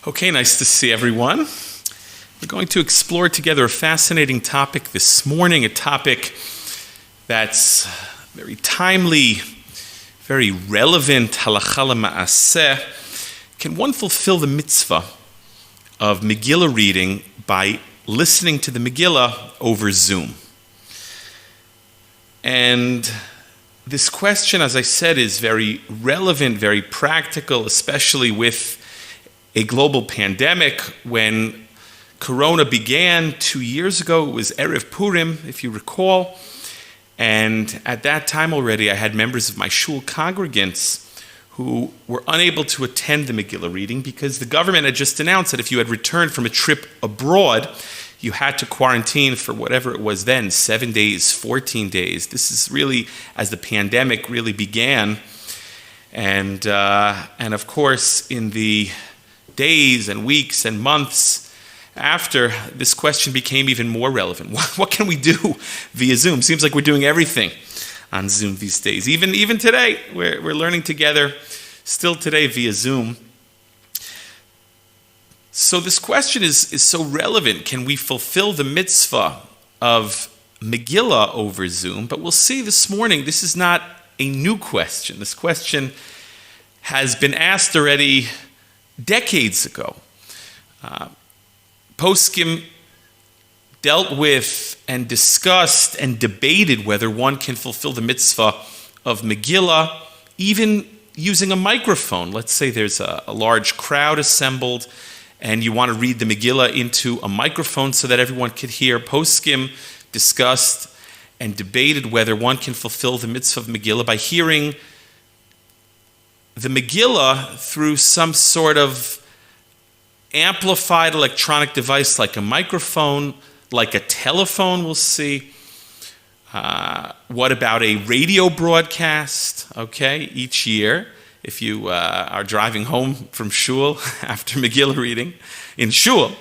Okay, nice to see everyone. We're going to explore together a fascinating topic this morning, a topic that's very timely, very relevant, halacha l'ma'aseh. Can one fulfill the mitzvah of Megillah reading by listening to the Megillah over Zoom? And this question, as I said, is very relevant, very practical, especially with a global pandemic. When Corona began 2 years ago, it was Erev Purim, if you recall. And at that time already, I had members of my shul congregants who were unable to attend the Megillah reading because the government had just announced that if you had returned from a trip abroad, you had to quarantine for whatever it was then, 7 days, 14 days. This is really as the pandemic really began. And of course, in the days and weeks and months after, this question became even more relevant. What can we do via Zoom? Seems like we're doing everything on Zoom these days. Even today, we're learning together, still today via Zoom. So this question is so relevant. Can we fulfill the mitzvah of Megillah over Zoom? But we'll see this morning, this is not a new question. This question has been asked already decades ago. Poskim dealt with and discussed and debated whether one can fulfill the mitzvah of Megillah, even using a microphone. Let's say there's a large crowd assembled and you want to read the Megillah into a microphone so that everyone could hear. Poskim discussed and debated whether one can fulfill the mitzvah of Megillah by hearing the Megillah through some sort of amplified electronic device like a microphone, like a telephone, we'll see. What about a radio broadcast? Okay, each year, if you are driving home from shul after Megillah reading in shul,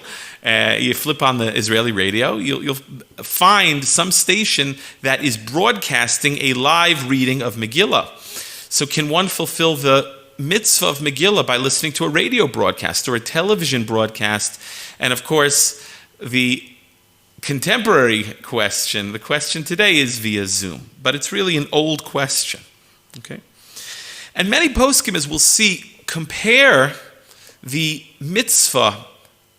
you flip on the Israeli radio, you'll find some station that is broadcasting a live reading of Megillah. So can one fulfill the mitzvah of Megillah by listening to a radio broadcast or a television broadcast? And of course, the contemporary question, the question today is via Zoom. But it's really an old question. Okay? And many poskim, as we'll see, compare the mitzvah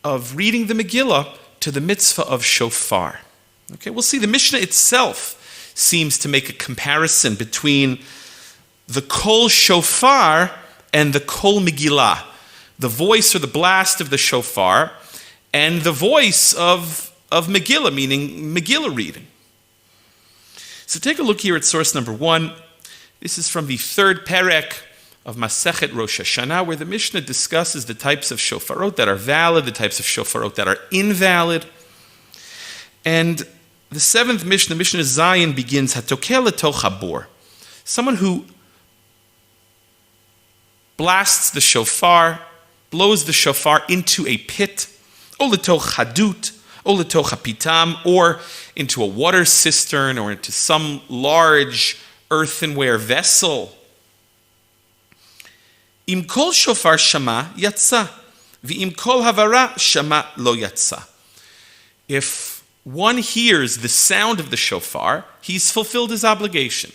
of reading the Megillah to the mitzvah of Shofar. Okay? We'll see the Mishnah itself seems to make a comparison between the Kol Shofar and the Kol Megillah, the voice or the blast of the Shofar, and the voice of Megillah, meaning Megillah reading. So take a look here at source number 1. This is from the third perek of Masechet Rosh Hashanah, where the Mishnah discusses the types of shofarot that are valid, the types of shofarot that are invalid. And the seventh Mishnah, Mishnah Zion, begins, Hatokel letoch habor. Someone who blasts the shofar, blows the shofar into a pit, o letoch hadut, o letoch hapitam, or into a water cistern, or into some large earthenware vessel. Im kol shofar shama yatsa, v'im kol havara shama lo yatsa. If one hears the sound of the shofar, he's fulfilled his obligation.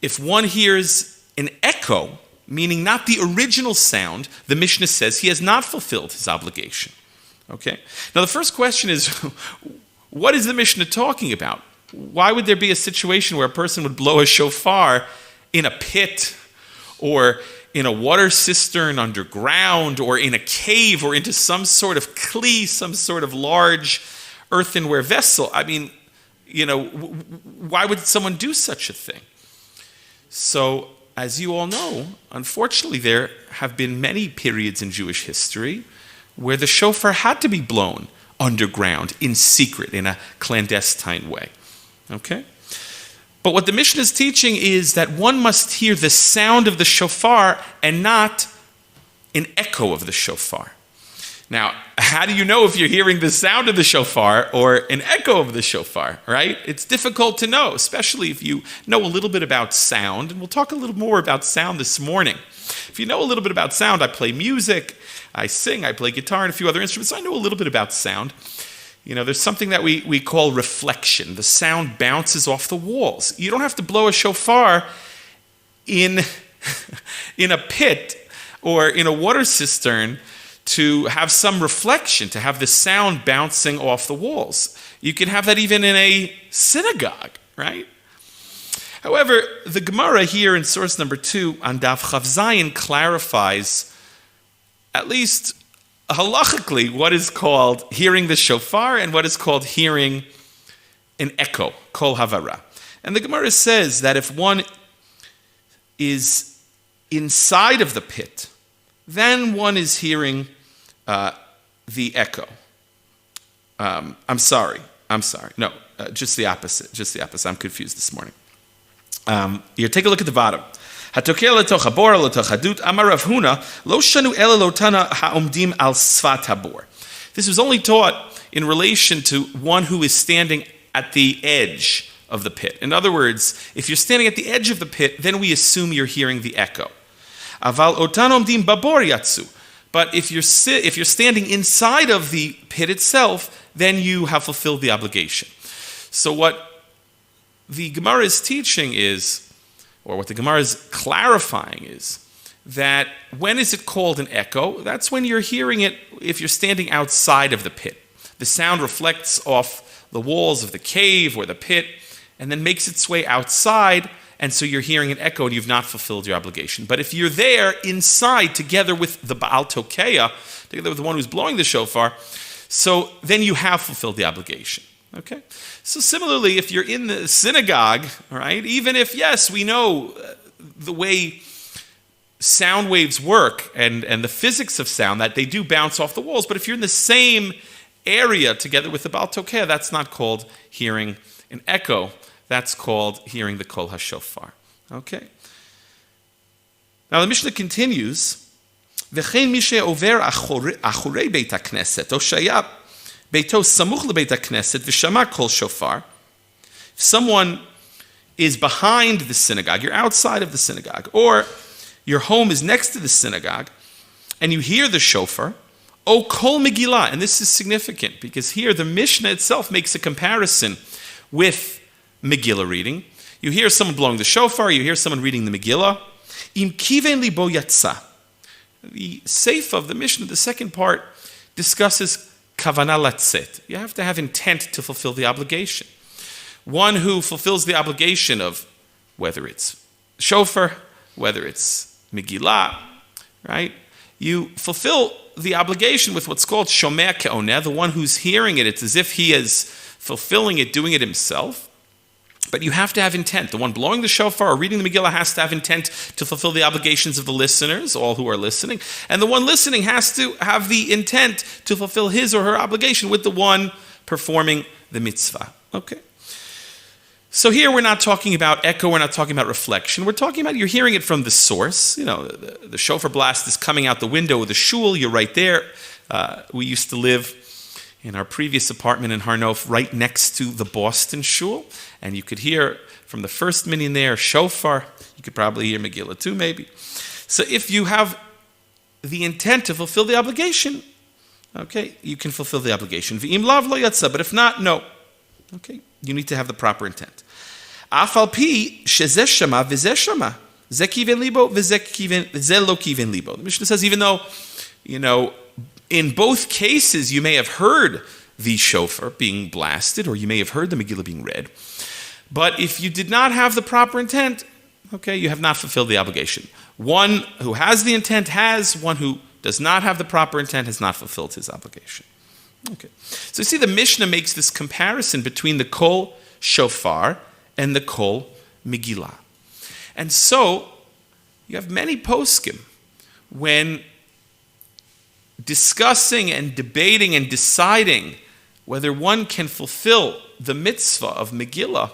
If one hears an echo, meaning not the original sound, the Mishnah says he has not fulfilled his obligation. Okay? Now the first question is, what is the Mishnah talking about? Why would there be a situation where a person would blow a shofar in a pit or in a water cistern underground or in a cave or into some sort of kli, some sort of large earthenware vessel? I mean, why would someone do such a thing? So, as you all know, unfortunately, there have been many periods in Jewish history where the shofar had to be blown underground, in secret, in a clandestine way. Okay? But what the Mishnah is teaching is that one must hear the sound of the shofar and not an echo of the shofar. Now, how do you know if you're hearing the sound of the shofar or an echo of the shofar, right? It's difficult to know, especially if you know a little bit about sound, and we'll talk a little more about sound this morning. If you know a little bit about sound, I play music, I sing, I play guitar and a few other instruments, so I know a little bit about sound. There's something that we call reflection. The sound bounces off the walls. You don't have to blow a shofar in a pit or in a water cistern to have some reflection, to have the sound bouncing off the walls. You can have that even in a synagogue, right? However, the Gemara here in source number 2 on Daf Chav Zayin clarifies, at least halachically, what is called hearing the shofar and what is called hearing an echo, kol havara. And the Gemara says that if one is inside of the pit, then one is hearing the echo. I'm sorry. No, just the opposite. I'm confused this morning. Here, take a look at the bottom. Hatokel letoch habor letoch hadut amar Rav Huna lo shanu ela lotana haomdim al svat habor. This was only taught in relation to one who is standing at the edge of the pit. In other words, if you're standing at the edge of the pit, then we assume you're hearing the echo. Aval otan omdim babor yatsu. But if you're standing inside of the pit itself, then you have fulfilled the obligation. So what the Gemara is teaching is, or what the Gemara is clarifying is, that when is it called an echo? That's when you're hearing it if you're standing outside of the pit. The sound reflects off the walls of the cave or the pit and then makes its way outside, and so you're hearing an echo and you've not fulfilled your obligation. But if you're there inside together with the Baal Tokeya, together with the one who's blowing the shofar, so then you have fulfilled the obligation. Okay? So similarly, if you're in the synagogue, all right, even if, yes, we know the way sound waves work and the physics of sound, that they do bounce off the walls, but if you're in the same area together with the Baal Tokeya, that's not called hearing an echo. That's called hearing the Kol HaShofar. Okay? Now the Mishnah continues, V'chein mi she'over achorei beit HaKnesset, o shaya beito samuch lebeit HaKnesset, v'shama Kol Shofar. If someone is behind the synagogue, you're outside of the synagogue, or your home is next to the synagogue, and you hear the shofar, O Kol Megillah, and this is significant, because here the Mishnah itself makes a comparison with Megillah reading. You hear someone blowing the shofar, you hear someone reading the Megillah. Im kiven libo yatsa. The seif of the Mishnah, the second part, discusses Kavana latzet. You have to have intent to fulfill the obligation. One who fulfills the obligation of whether it's shofar, whether it's Megillah, right? You fulfill the obligation with what's called shomea ke'oneh, the one who's hearing it. It's as if he is fulfilling it, doing it himself. But you have to have intent. The one blowing the shofar or reading the Megillah has to have intent to fulfill the obligations of the listeners, all who are listening. And the one listening has to have the intent to fulfill his or her obligation with the one performing the mitzvah. Okay? So here we're not talking about echo, we're not talking about reflection. We're talking about you're hearing it from the source. The shofar blast is coming out the window of the shul. You're right there. We used to live in our previous apartment in Harnof, right next to the Boston shul, and you could hear from the first minyan there, shofar. You could probably hear Megillah too, maybe. So if you have the intent to fulfill the obligation, okay, you can fulfill the obligation. V'im lav lo yatsa, but if not, no. Okay, you need to have the proper intent. Afal pi shezeh shama v'zeh shama, zeh kiven libo v'zeh lo kiven libo. The Mishnah says even though, in both cases, you may have heard the shofar being blasted, or you may have heard the Megillah being read. But if you did not have the proper intent, okay, you have not fulfilled the obligation. One who has the intent has, one who does not have the proper intent has not fulfilled his obligation. Okay. So you see the Mishnah makes this comparison between the Kol Shofar and the Kol Megillah. And so, you have many poskim when discussing and debating and deciding whether one can fulfill the mitzvah of Megillah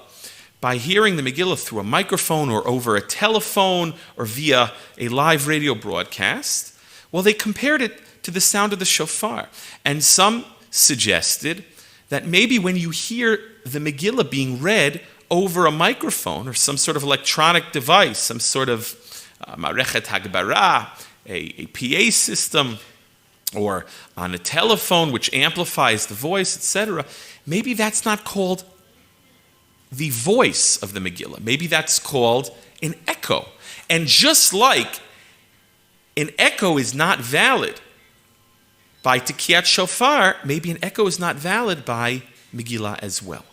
by hearing the Megillah through a microphone or over a telephone or via a live radio broadcast. Well, they compared it to the sound of the shofar. And some suggested that maybe when you hear the Megillah being read over a microphone or some sort of electronic device, some sort of Marechet Hagbara, a PA system, or on a telephone which amplifies the voice, etc., maybe that's not called the voice of the Megillah. Maybe that's called an echo. And just like an echo is not valid by Tekiyat Shofar, maybe an echo is not valid by Megillah as well.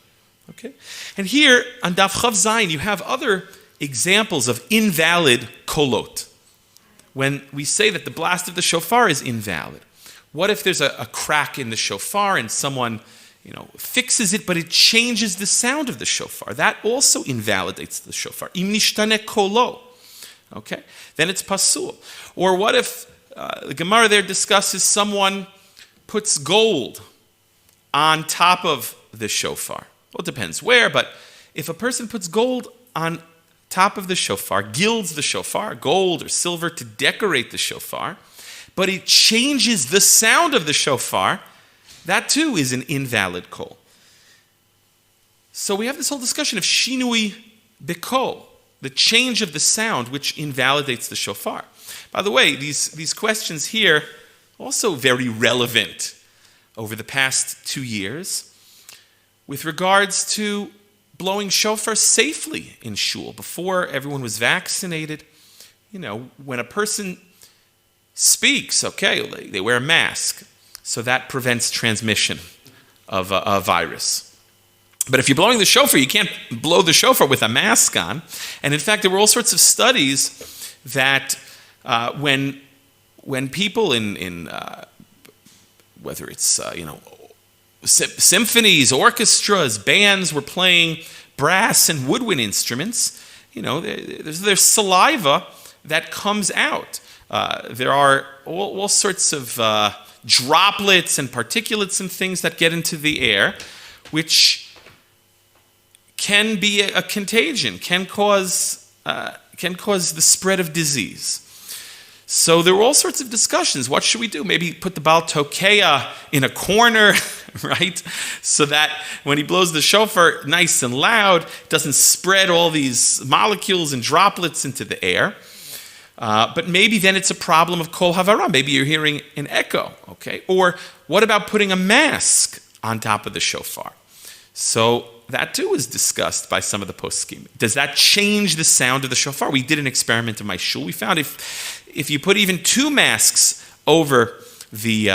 Okay? And here on Daf Chav Zayin, you have other examples of invalid kolot. When we say that the blast of the shofar is invalid, what if there's a crack in the shofar and someone fixes it, but it changes the sound of the shofar? That also invalidates the shofar. Im nishtane kolo. Okay? Then it's pasul. Or what if the Gemara there discusses someone puts gold on top of the shofar? Well, it depends where, but if a person puts gold on top of the shofar, gilds the shofar, gold or silver to decorate the shofar, but it changes the sound of the shofar, that too is an invalid kol. So we have this whole discussion of shinui bekol, the change of the sound which invalidates the shofar. By the way, these questions here also very relevant over the past 2 years with regards to blowing shofar safely in shul. Before everyone was vaccinated, when a person speaks, okay, they wear a mask, so that prevents transmission of a virus. But if you're blowing the shofar, you can't blow the shofar with a mask on. And in fact, there were all sorts of studies that when people in whether it's symphonies, orchestras, bands were playing brass and woodwind instruments, there's saliva that comes out. There are all sorts of droplets and particulates and things that get into the air, which can be a contagion, can cause the spread of disease. So there were all sorts of discussions. What should we do? Maybe put the Baal Tokeya in a corner, right? So that when he blows the shofar nice and loud, it doesn't spread all these molecules and droplets into the air. But maybe then it's a problem of kol havara. Maybe you're hearing an echo, okay? Or what about putting a mask on top of the shofar? So that too was discussed by some of the poskim. Does that change the sound of the shofar? We did an experiment in my shul. We found if you put even 2 masks over the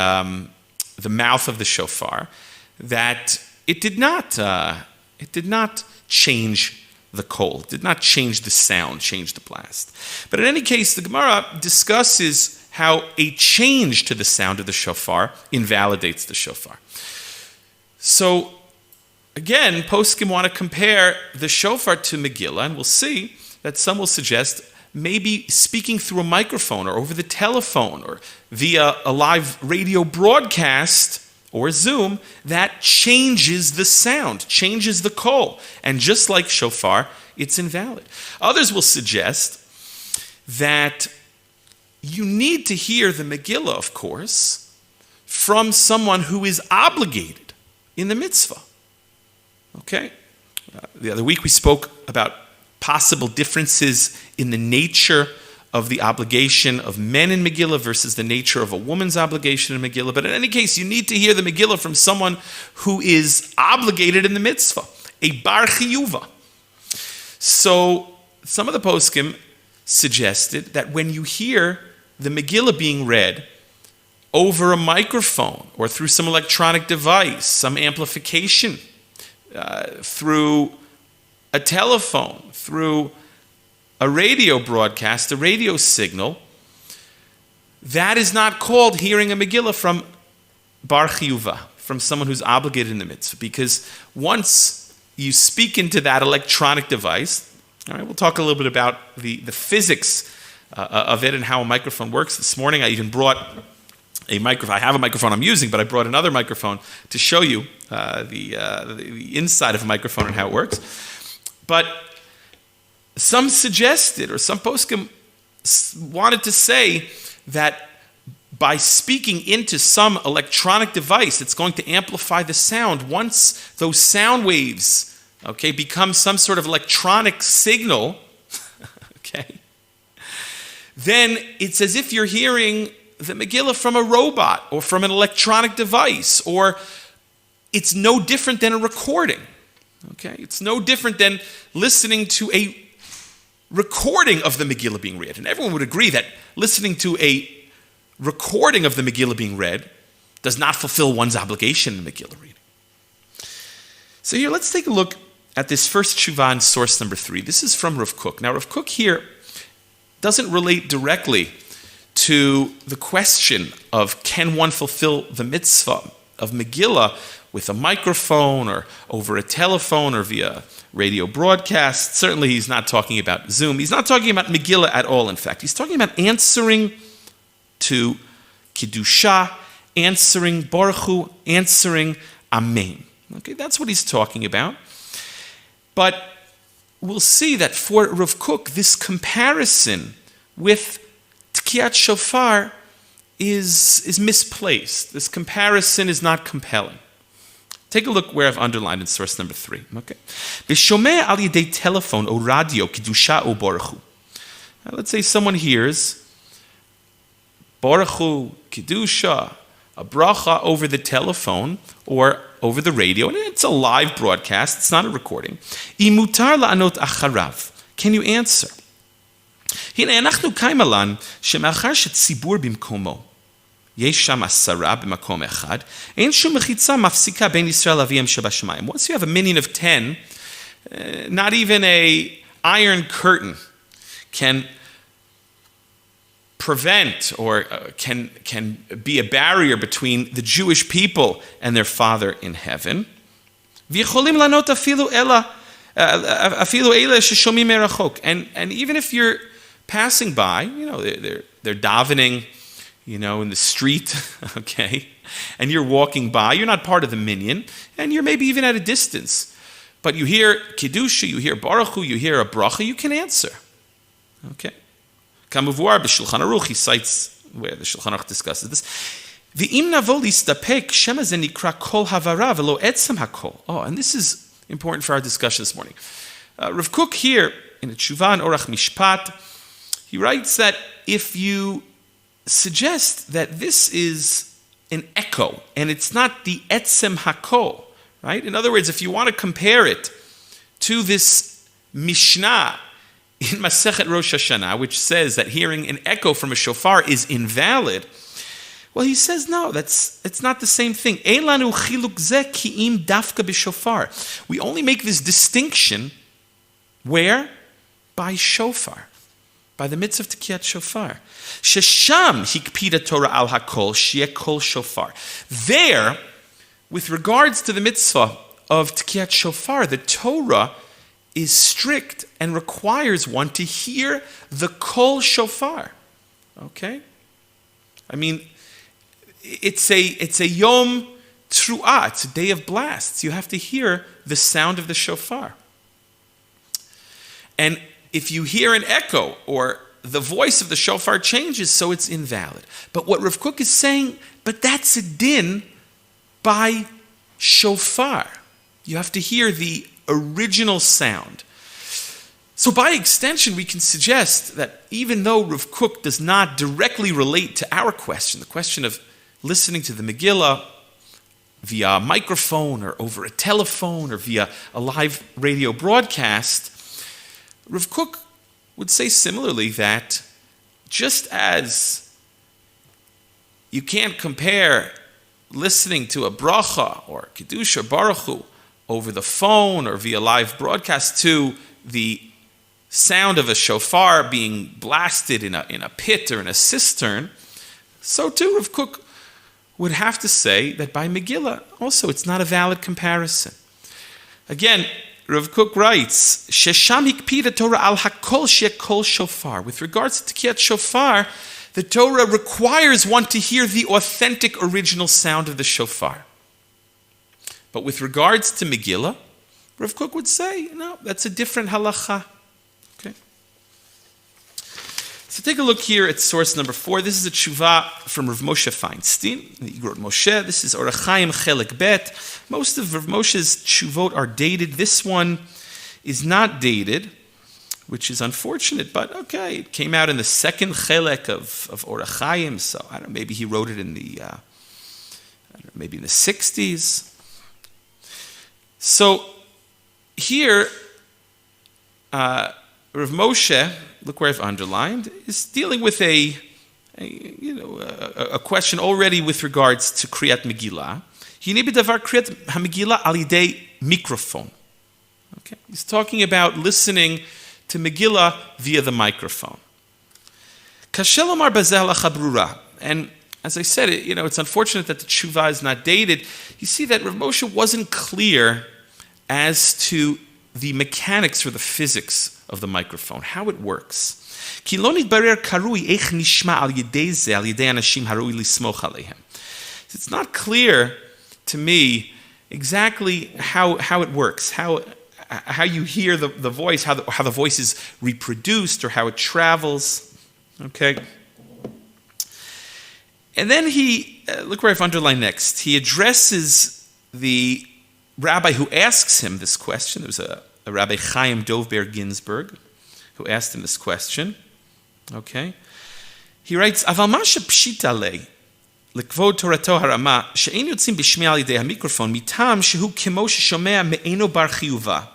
mouth of the shofar, that it did not change the kol, did not change the sound, change the blast. But in any case, the Gemara discusses how a change to the sound of the shofar invalidates the shofar. So again, poskim want to compare the shofar to Megillah, and we'll see that some will suggest maybe speaking through a microphone or over the telephone or via a live radio broadcast or Zoom, that changes the sound, changes the kol. And just like shofar, it's invalid. Others will suggest that you need to hear the Megillah, of course, from someone who is obligated in the mitzvah. Okay? The other week we spoke about possible differences in the nature of the obligation of men in Megillah versus the nature of a woman's obligation in Megillah. But in any case, you need to hear the Megillah from someone who is obligated in the mitzvah, a bar chiyuva. So some of the poskim suggested that when you hear the Megillah being read over a microphone or through some electronic device, some amplification, through a telephone, through a radio broadcast, a radio signal, that is not called hearing a Megillah from bar chiyuva, from someone who's obligated in the mitzvah. Because once you speak into that electronic device, all right, we'll talk a little bit about the physics of it and how a microphone works. This morning I even brought a microphone. I have a microphone I'm using, but I brought another microphone to show you the inside of a microphone and how it works. But some suggested, or some poskim wanted to say that by speaking into some electronic device, it's going to amplify the sound. Once those sound waves, okay, become some sort of electronic signal, okay, then it's as if you're hearing the Megillah from a robot or from an electronic device, or it's no different than a recording. Okay? It's no different than listening to a recording of the Megillah being read. And everyone would agree that listening to a recording of the Megillah being read does not fulfill one's obligation in Megillah reading. So here, let's take a look at this first Chuva in source number 3. This is from Rav Kook. Now, Rav Kook here doesn't relate directly to the question of can one fulfill the mitzvah of Megillah with a microphone or over a telephone or via radio broadcast. Certainly he's not talking about Zoom. He's not talking about Megillah at all, in fact. He's talking about answering to Kiddusha, answering Baruch Hu, answering Amen. Okay, that's what he's talking about. But we'll see that for Rav Kook, this comparison with Tkiyat Shofar is misplaced. This comparison is not compelling. Take a look where I've underlined in source number 3. Okay. V'shomeh al yedei telephone or radio Kiddusha o Baruch Hu. Let's say someone hears Baruch Hu, Kiddusha, a bracha over the telephone or over the radio, and it's a live broadcast, it's not a recording. Imutar la'anot acharav. Can you answer? הנה אנחנו קיימלן שמאחר שציבור במקומו יש שם 10 במקום אחד אין שום מחיצה מפסיקה בין ישראל לאביהם שבשמיים. Once you have a minion of 10, not even a iron curtain can prevent or can be a barrier between the Jewish people and their Father in heaven. ויכולים לענות אפילו אלה ששומעים מרחוק. And even if you're passing by, they're davening, in the street, okay, and you're walking by, you're not part of the minyan, and you're maybe even at a distance, but you hear Kiddusha, you hear Baruch Hu, you hear a bracha, you can answer, okay. Kamuvuar b'Shulchan Aruch, he cites where the Shulchan Aruch discusses this. V'im navo listapek shema ze nikra kol havara v'lo etzem hakol. Oh, and this is important for our discussion this morning. Rav Kook here in the Chuva and Orach Mishpat, he writes that if you suggest that this is an echo and it's not the etzem hakol, right? In other words, if you want to compare it to this Mishnah in Masechet Rosh Hashanah, which says that hearing an echo from a shofar is invalid, well, he says no, it's not the same thing. Eilanu chiluk zeh ki'im dafka b'shofar. We only make this distinction where? By shofar. By the mitzvah of Tkiyat Shofar. Shesham hikpida Torah al hakol sheyeh kol shofar. There, with regards to the mitzvah of Tkiyat Shofar, the Torah is strict and requires one to hear the kol shofar. Okay? I mean, it's a yom tru'ah, it's a day of blasts. You have to hear the sound of the shofar. And if you hear an echo or the voice of the shofar changes, so it's invalid. But what Rav Kook is saying, but that's a din by shofar. You have to hear the original sound. So by extension, we can suggest that even though Rav Kook does not directly relate to our question, the question of listening to the Megillah via a microphone or over a telephone or via a live radio broadcast, Rav Kook would say similarly that just as you can't compare listening to a bracha or Kiddush or Baruch Hu over the phone or via live broadcast to the sound of a shofar being blasted in a pit or in a cistern, so too Rav Kook would have to say that by Megillah also it's not a valid comparison. Again, Rav Kook writes, Shesham hikpida Torah al hakol sheyeh kol shofar. With regards to Tkiyat Shofar, the Torah requires one to hear the authentic original sound of the shofar. But with regards to Megillah, Rav Kook would say, no, that's a different halacha. Okay. So take a look here at source number 4. This is a tshuva from Ravmosha Feinstein, the Igrot Moshe. This is Orach Chaim Chelik Bet. Most of Ravmosha's tshuvot are dated. This one is not dated. which is unfortunate, but okay, it came out in the second chelek of Orach Chaim, so I don't know, maybe he wrote it in the, maybe in the 60s. So here, Ravmosha, look where I've underlined, is dealing with a question already with regards to Kriyat Megillah. Hine b'davar Kriyat HaMegillah al yidei microphone. Okay, he's talking about listening to Megillah via the microphone. Kashel omar bazeh halacha brura. And as I said, it's unfortunate that the Chuva is not dated. You see that Ravmosha wasn't clear as to the mechanics or the physics of the microphone, how it works. Ki lo nitbarer karui eich nishma al yidei zeh al yidei anashim harui lismoch aleihem. It's not clear to me exactly how it works, how you hear the voice, how the voice is reproduced or how it travels. Okay. And then he, look where I've underlined next, he addresses the rabbi who asks him this question. There was a Rabbi Chaim Dovber Ginsburg who asked him this question. Okay. He writes, Aval masha pshita le, lekvod torato harama, she'en yotzim b'shmi'a al yidei hamikrophon, mitam shehu kemo sheshomea me'eno bar chiyuva.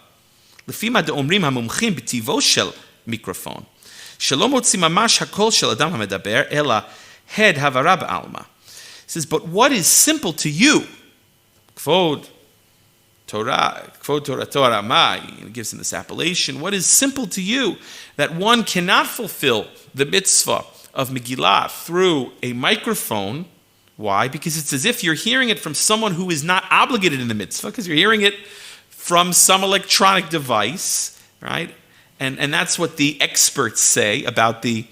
לפי מה דאומרים המומחים בטיבו של מיקרופון, שלא מוציא ממש הקול של אדם המדבר, אלא הד הברה בעלמא. He says, but what is simple to you? כבוד תורתו הרמה, he gives him this appellation. What is simple to you that one cannot fulfill the mitzvah of Megillah through a microphone? Why? Because it's as if you're hearing it from someone who is not obligated in the mitzvah, because you're hearing it from some electronic device, right? And that's what the experts say about the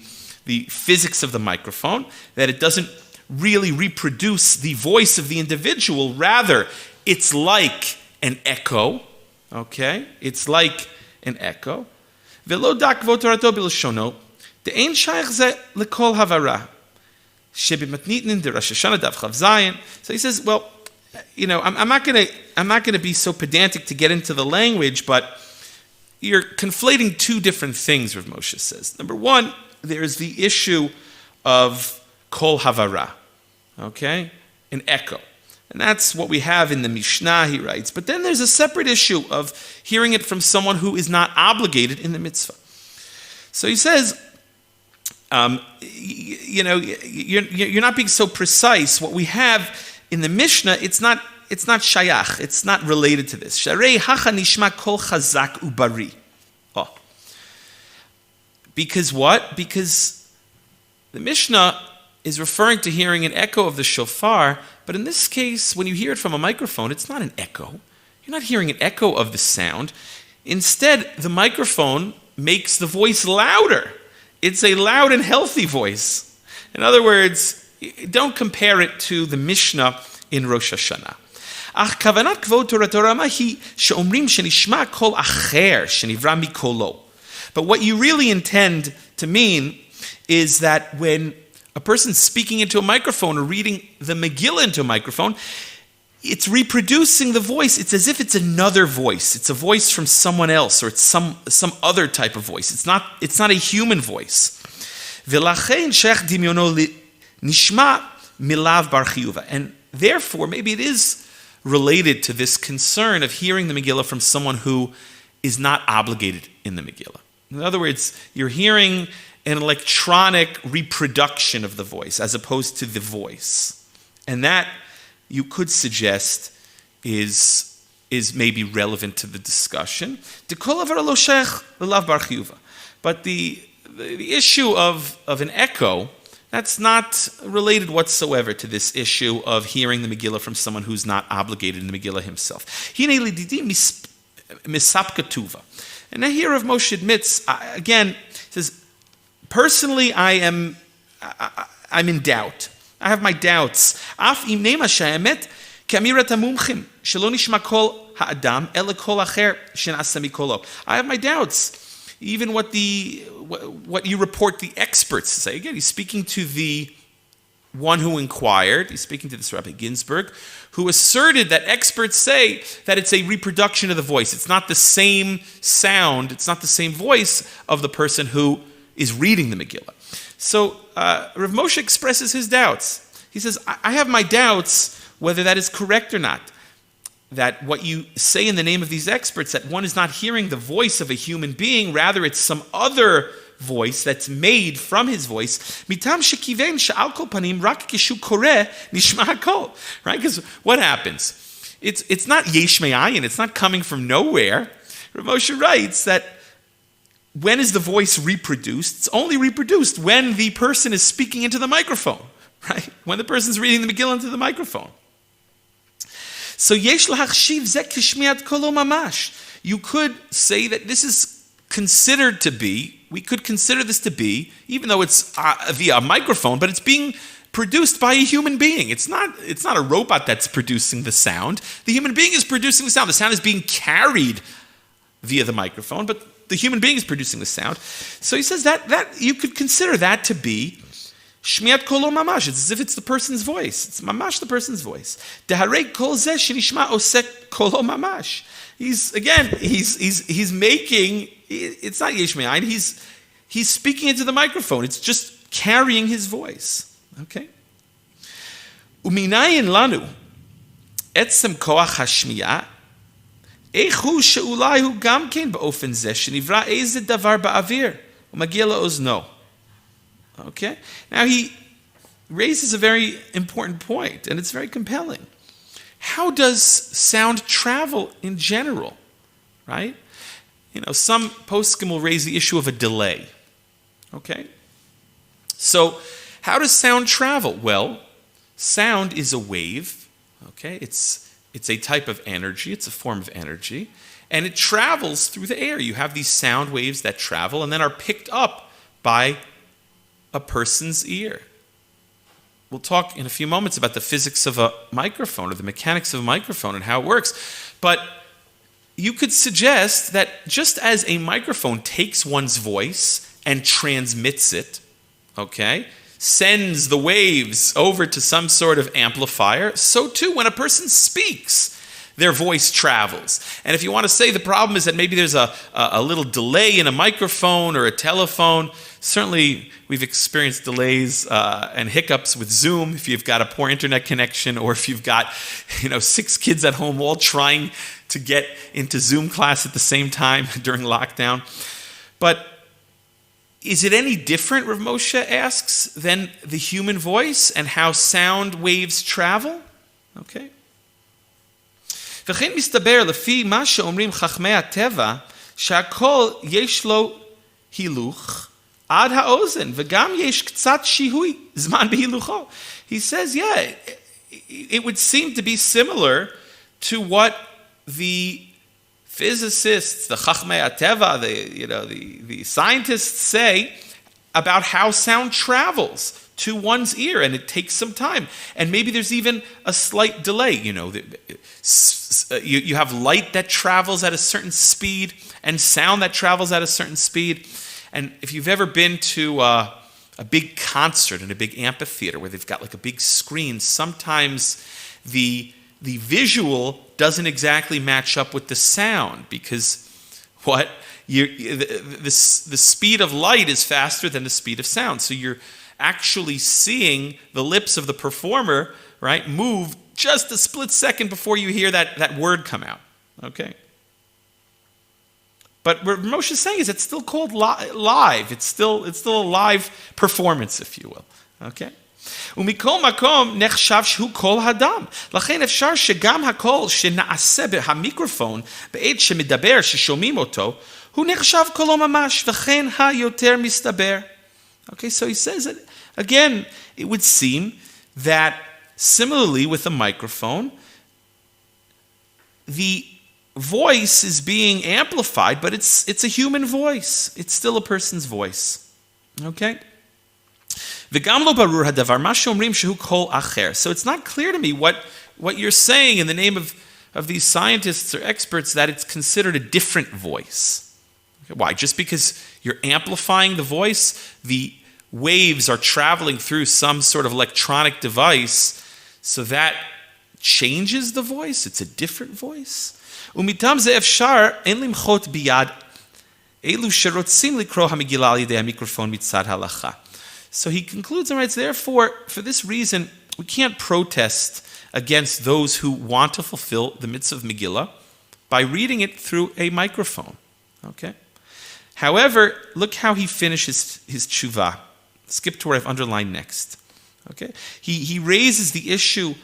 physics of the microphone, that it doesn't really reproduce the voice of the individual. Rather, it's like an echo, okay? It's like an echo. Velo dak votorato bilshono, de'ein shaykh ze lekol havara, shebimatnitnin de Rosh Hashanah dav chav zayin. So he says, well, I'm not going to be so pedantic to get into the language, but you're conflating two different things, Ravmosha says. Number one, there's the issue of kol havara, okay, an echo. And that's what we have in the Mishnah, he writes. But then there's a separate issue of hearing it from someone who is not obligated in the mitzvah. So he says, you're not being so precise. What we have in the Mishnah, it's not shayach, it's not related to this. Sharei hacha nishma kol chazak ubari. Oh. Because what? Because the Mishnah is referring to hearing an echo of the shofar, but in this case, when you hear it from a microphone, it's not an echo. You're not hearing an echo of the sound. Instead, the microphone makes the voice louder. It's a loud and healthy voice. In other words, don't compare it to the Mishnah in Rosh Hashanah. Ach kavanat kvod Torah Torah hi she'omrim shenishma kol acher shenivra mikolo. But what you really intend to mean is that when a person's speaking into a microphone or reading the Megillah into a microphone, it's reproducing the voice. It's as if it's another voice. It's a voice from someone else, or it's some other type of voice. It's not a human voice. V'lachein shech dimyono nishma milav bar chiyuva. And therefore, maybe it is related to this concern of hearing the Megillah from someone who is not obligated in the Megillah. In other words, you're hearing an electronic reproduction of the voice as opposed to the voice. And that, you could suggest, is maybe relevant to the discussion. But the issue of an echo, that's not related whatsoever to this issue of hearing the Megillah from someone who's not obligated in the Megillah himself. And now here Ravmosha admits, again, says, personally, I'm in doubt. I have my doubts. I have my doubts. Even what you report the experts say. Again, he's speaking to the one who inquired, he's speaking to this Rabbi Ginsburg, who asserted that experts say that it's a reproduction of the voice. It's not the same sound, it's not the same voice of the person who is reading the Megillah. So Ravmosha expresses his doubts. He says, I have my doubts whether that is correct or not. That what you say in the name of these experts, that one is not hearing the voice of a human being, rather it's some other voice that's made from his voice. Mitam shekiven she'al kol panim rak kishu koreh nishma hakol. Right? Because what happens? It's not yesh me'ayin. It's not coming from nowhere. Ravmosha writes that when is the voice reproduced? It's only reproduced when the person is speaking into the microphone. Right? When the person's reading the Megillah into the microphone. So yesh lahachshiv zeh kishmiat kolo mamash. You could say that this is considered to be, we could consider this to be, even though it's via a microphone, but it's being produced by a human being. It's not a robot that's producing the sound. The human being is producing the sound. The sound is being carried via the microphone, but the human being is producing the sound. So he says that you could consider that to be Shmiat kolo mamash. It's as if it's the person's voice. It's mamash the person's voice. Deharei kol zeh shenishma osek kolo mamash. He's making. It's not yesh me'ayin. He's speaking into the microphone. It's just carrying his voice. Okay. Uminayin lanu etzem koach hashmiya echu sheulai hu gam ken beofen zeh shenivra eze davar ba'avir umagia la'ozno. Okay? Now he raises a very important point, and it's very compelling. How does sound travel in general? Right? Some poskim will raise the issue of a delay. Okay? So, how does sound travel? Well, sound is a wave. Okay? It's a type of energy. It's a form of energy. And it travels through the air. You have these sound waves that travel and then are picked up by a person's ear. We'll talk in a few moments about the physics of a microphone or the mechanics of a microphone and how it works. But you could suggest that just as a microphone takes one's voice and transmits it, okay, sends the waves over to some sort of amplifier, so too when a person speaks, their voice travels. And if you want to say the problem is that maybe there's a little delay in a microphone or a telephone, certainly we've experienced delays and hiccups with Zoom if you've got a poor internet connection or if you've got 6 kids at home all trying to get into Zoom class at the same time during lockdown. But is it any different, Ravmosha asks, than the human voice and how sound waves travel? Okay. וכן מסתבר לפי מה שאומרים חכמי הטבע שהכל יש לו הילוך עד האוזן וגם יש קצת שיהוי זמן בהילוכו. He says, yeah, it would seem to be similar to what the physicists, the chachmei hateva, the scientists say about how sound travels to one's ear, and it takes some time. And maybe there's even a slight delay. You have light that travels at a certain speed and sound that travels at a certain speed. And if you've ever been to a big concert in a big amphitheater where they've got like a big screen, sometimes the visual doesn't exactly match up with the sound because the speed of light is faster than the speed of sound. So you're actually seeing the lips of the performer, right, move just a split second before you hear that word come out. Okay? But what Moshe is saying is it's still called live. It's still a live performance, if you will. Okay? ומכל מקום נחשב שהוא קול הדם. לכן אפשר שגם הקול שנעשה במיקרופון בעת שמדבר ששומעים אותו, הוא נחשב קולו ממש, וכן היותר מסתבר. Okay, so he says that, again, it would seem that similarly with a microphone, the voice is being amplified, but it's a human voice. It's still a person's voice. Okay? וגם לא ברור הדבר, מה שאומרים שהוא קול אחר. So it's not clear to me what you're saying in the name of these scientists or experts that it's considered a different voice. Okay, why? Just because you're amplifying the voice, the waves are traveling through some sort of electronic device, so that changes the voice. It's a different voice. Umitam ze efshar en limchot biyad elu sherotzim likro hamigillah al yedei mikrofon mitzad halacha. So he concludes and writes, therefore, for this reason, we can't protest against those who want to fulfill the mitzvah of Megillah by reading it through a microphone. Okay? However, look how he finishes his Chuva. Skip to what I've underlined next. Okay? He raises the issue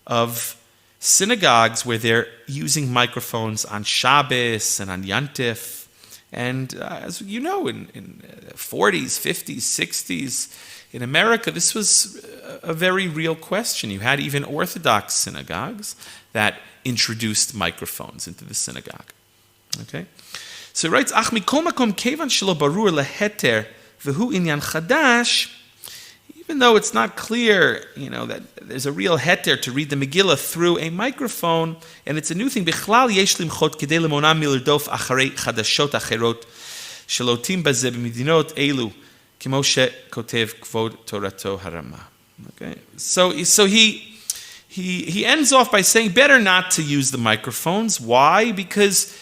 of synagogues where they're using microphones on Shabbos and on Yantif. And as you know, in 40s, 50s, 60s, in America, this was a very real question. You had even Orthodox synagogues that introduced microphones into the synagogue. Okay? So he writes, Ach mikol makom kevan shelo barur leheter v'hu inyan chadash. Even though it's not clear, that there's a real heter to read the Megillah through a microphone, and it's a new thing. Bichlal yesh limchot kedei lemonam milerdof acharei chadashot acherot shelotim bazeh b'medinot elu kimo shekotev kvod torato harama. Okay, so he ends off by saying better not to use the microphones. Why? Because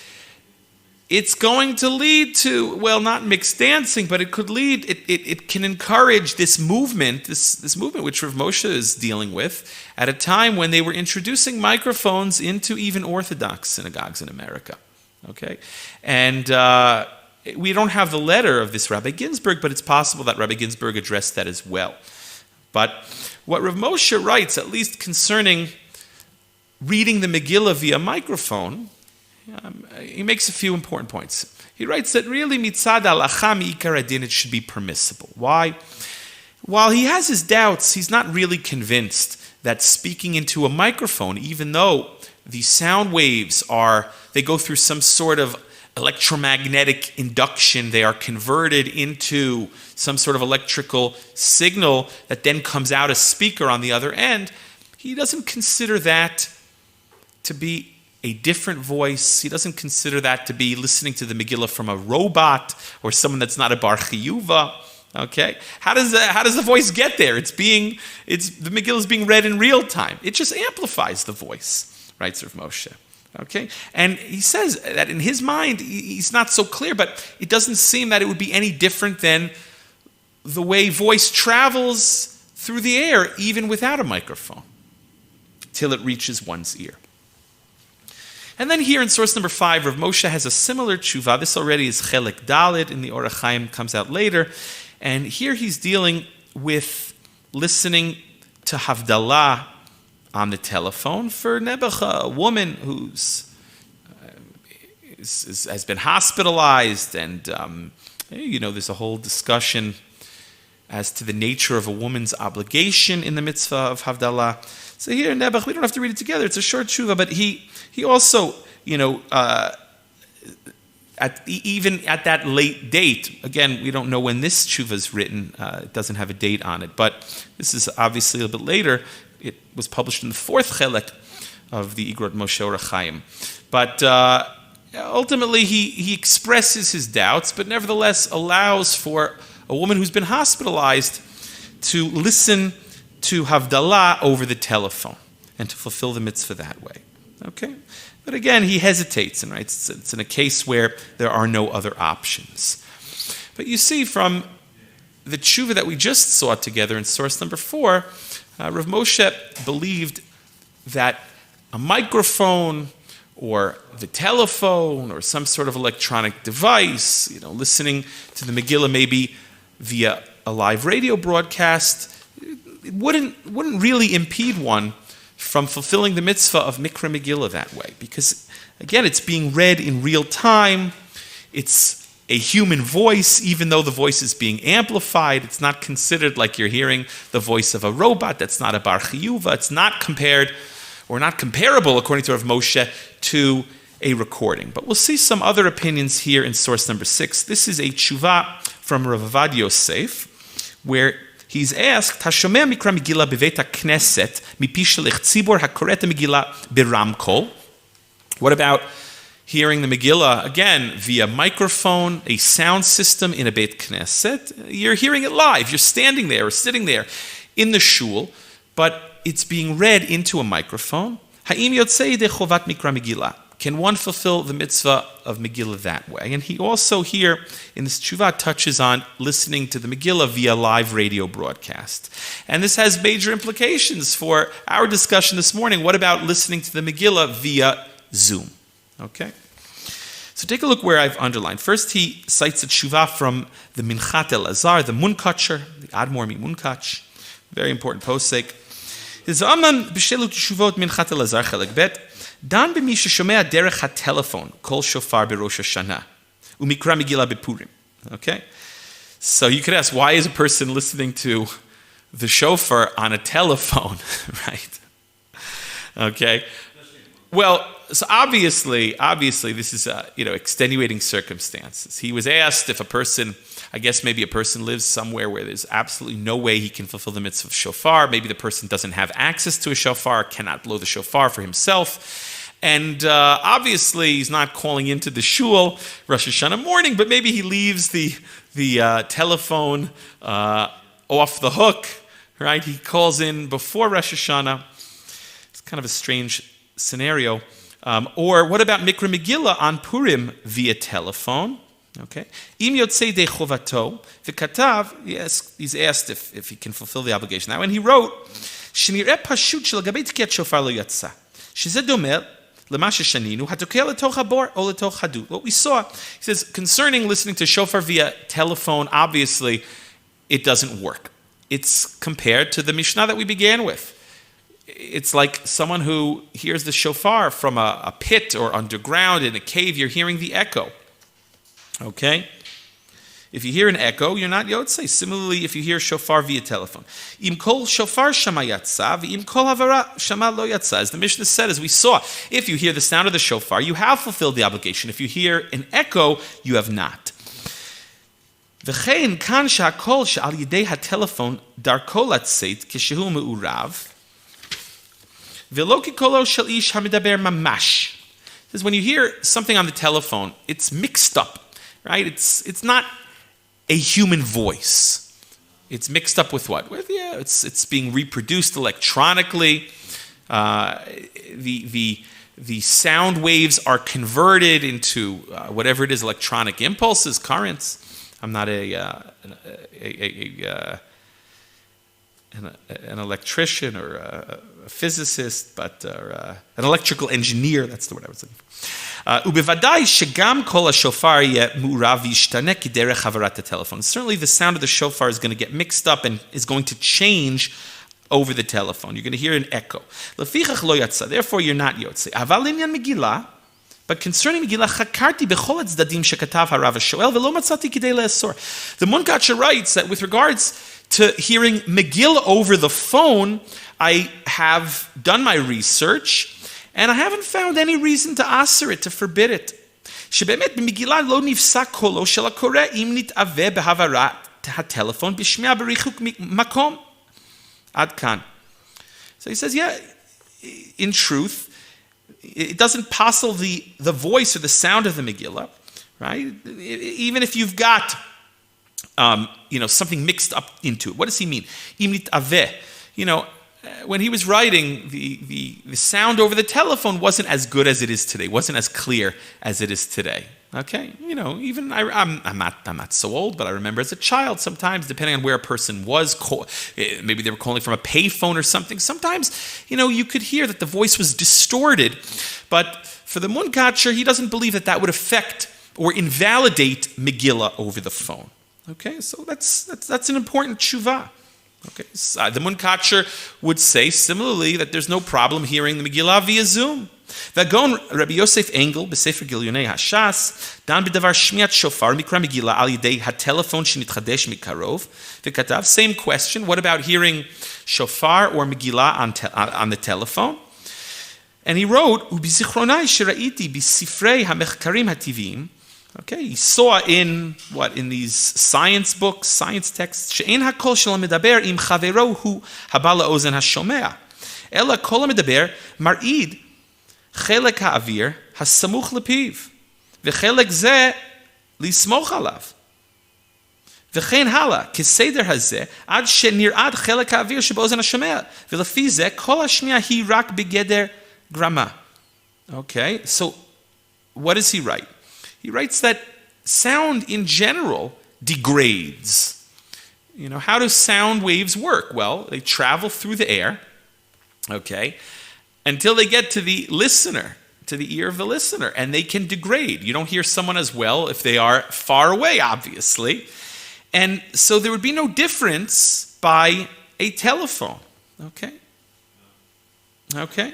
it's going to lead to, not mixed dancing, but it could lead, it can encourage this movement, this movement which Ravmosha is dealing with at a time when they were introducing microphones into even Orthodox synagogues in America. Okay? And we don't have the letter of this Rabbi Ginsburg, but it's possible that Rabbi Ginsburg addressed that as well. But what Ravmosha writes, at least concerning reading the Megillah via microphone, he makes a few important points. He writes that really mitzad halacha mi'ikar hadin, it should be permissible. Why? While he has his doubts, he's not really convinced that speaking into a microphone, even though the sound waves they go through some sort of electromagnetic induction, they are converted into some sort of electrical signal that then comes out a speaker on the other end, he doesn't consider that to be a different voice. He doesn't consider that to be listening to the Megillah from a robot or someone that's not a bar chiyuva. Okay, how does the voice get there? The Megillah is being read in real time. It just amplifies the voice, writes Rav Moshe. Okay, and he says that in his mind he's not so clear, but it doesn't seem that it would be any different than the way voice travels through the air, even without a microphone, till it reaches one's ear. And then here in source number 5, Ravmosha has a similar tshuva. This already is Chelek Dalet in the Orach Chaim, comes out later. And here he's dealing with listening to Havdalah on the telephone for Nebuchadnezzar, a woman who's has been hospitalized. And, there's a whole discussion as to the nature of a woman's obligation in the mitzvah of Havdalah. So here in Nebuch, we don't have to read it together. It's a short tshuva, but he also, even at that late date, again, we don't know when this tshuva is written. It doesn't have a date on it, but this is obviously a little bit later. It was published in the 4th chelek of the Igrot Moshe Orach Chaim. But ultimately, he expresses his doubts, but nevertheless allows for a woman who's been hospitalized to listen to Havdalah over the telephone and to fulfill the mitzvah that way. Okay? But again, he hesitates and writes it's in a case where there are no other options. But you see from the tshuva that we just saw together in source number 4, Rav Moshe believed that a microphone or the telephone or some sort of electronic device, listening to the Megillah maybe via a live radio broadcast, it wouldn't really impede one from fulfilling the mitzvah of Mikra Megillah that way. Because, again, it's being read in real time. It's a human voice, even though the voice is being amplified. It's not considered like you're hearing the voice of a robot. That's not a bar chiyuva. It's not compared or not comparable, according to Rav Moshe, to a recording. But we'll see some other opinions here in source number 6. This is a tshuva from Rav Avad Yosef, where he's asked, "Hashomeh mikra Megillah beveit hakneset mipi shel tzibor hakoret Megillah beramkol." What about hearing the Megillah, again, via microphone, a sound system in a Beit Knesset. You're hearing it live. You're standing there or sitting there in the shul, but it's being read into a microphone. Ha'im yotzei de chovat mikra Megillah. Can one fulfill the mitzvah of Megillah that way? And he also here in this Chuva touches on listening to the Megillah via live radio broadcast. And this has major implications for our discussion this morning. What about listening to the Megillah via Zoom? Okay. So take a look where I've underlined. First, he cites a Chuva from the Minchat El-Azar, the Munkatcher, the Admor Munkach, very important posek. His Aman b'shelu Teshuvot Minchat El-Azar Chelek Bet, Dan b'mi sheshomea derech hatelefon, kol shofar b'Rosh Hashanah, u'mikra Megillah b'Purim. Okay? So you could ask, why is a person listening to the shofar on a telephone, right? Okay? Well, so obviously, this is extenuating circumstances. He was asked if a person, I guess maybe a person lives somewhere where there's absolutely no way he can fulfill the mitzvah of shofar. Maybe the person doesn't have access to a shofar, cannot blow the shofar for himself. And obviously, he's not calling into the shul Rosh Hashanah morning, but maybe he leaves the telephone off the hook, right? He calls in before Rosh Hashanah. It's kind of a strange scenario. Or what about Mikra Megillah on Purim via telephone? Okay. Im yotzei de chovato v'katav. Yes, he's asked if he can fulfill the obligation. Now, when he wrote, "Shnireh pashut shel gabei tikiyat shofar lo yatsa," shezeh domer lema sheshaninu hatokeh letoch habor o letoch hadu. What we saw, he says, concerning listening to shofar via telephone, obviously, it doesn't work. It's compared to the Mishnah that we began with. It's like someone who hears the shofar from a pit or underground in a cave. You're hearing the echo. Okay? If you hear an echo, you're not yotzei. Similarly, if you hear shofar via telephone. Im kol shofar shama yatsa, v'im kol havara shama lo yatsa. As the Mishnah said, as we saw, if you hear the sound of the shofar, you have fulfilled the obligation. If you hear an echo, you have not. V'chein kan sha'kol she'al yidei ha'telefon darko latzeit kishehu me'urav, v'lo kikolo shel ish hamidaber mamash. Says when you hear something on the telephone, it's mixed up, right? It's not a human voice. It's mixed up with what? It's being reproduced electronically. The sound waves are converted into whatever it is, electronic impulses, currents. I'm not an electrician or a physicist, but an electrical engineer. That's the word I was looking for. Ubevadai shegam kol shofar mu'rav yishtaneh kiderech havarat telephone. Certainly, the sound of the shofar is going to get mixed up and is going to change over the telephone. You're going to hear an echo. Lefichach lo yatsa. Therefore, you're not yotzei. Aval inyan Megillah. But concerning Megillah, chakarti bechol tzdadim shekatav harav shoel velo matzati kidei le'asor. The Munkatcher writes that with regards to hearing Megillah over the phone, I have done my research, and I haven't found any reason to aser it, to forbid it. Shebemet b'Megillah lo nifsak kolo shel hakoreh im nitaveh behavarat hatelefon b'shmi'a b'richuk makom. Ad kan. So he says, yeah, in truth, it doesn't passel the voice or the sound of the Megillah, right? Even if you've got something mixed up into it. What does he mean? Im nitaveh. When he was writing, the sound over the telephone wasn't as good as it is today, wasn't as clear as it is today. Okay, even I'm not so old, but I remember as a child, sometimes depending on where a person was, maybe they were calling from a payphone or something. Sometimes, you could hear that the voice was distorted. But for the Munkatcher, he doesn't believe that would affect or invalidate Megillah over the phone. Okay, so that's an important tshuva. Okay, so the Munkatcher would say similarly that there's no problem hearing the Megillah via Zoom. Vagon Rabbi Yosef Engel b'Sefer Gilyonei Hashas dan b'davar shmiat shofar mikra Megillah al yidei hatelefon shenitchadesh mikarov v'katav. Same question. What about hearing shofar or Megillah on the telephone? And he wrote u'bizichronai sheraiti b'sifrei hamechkarim hativim. Okay, he saw in these science books, science texts, she'en hakol shel medaber im chavero hu habala ozen hashomea, ela kol medaber mar'id chelek ha'avir hasamuch lepiv, v'chelek zeh lismoch alav. וכן הלאה, כסדר הזה, עד שנרעד חלק האוויר שבאוזן השומע, ולפי זה, כל השמיעה היא רק בגדר גרמה. Okay, so what does he write? He writes that sound in general degrades. You know, how do sound waves work? Well, they travel through the air, okay, until they get to the listener, to the ear of the listener, and they can degrade. You don't hear someone as well if they are far away, obviously. And so there would be no difference by a telephone. Okay? Okay?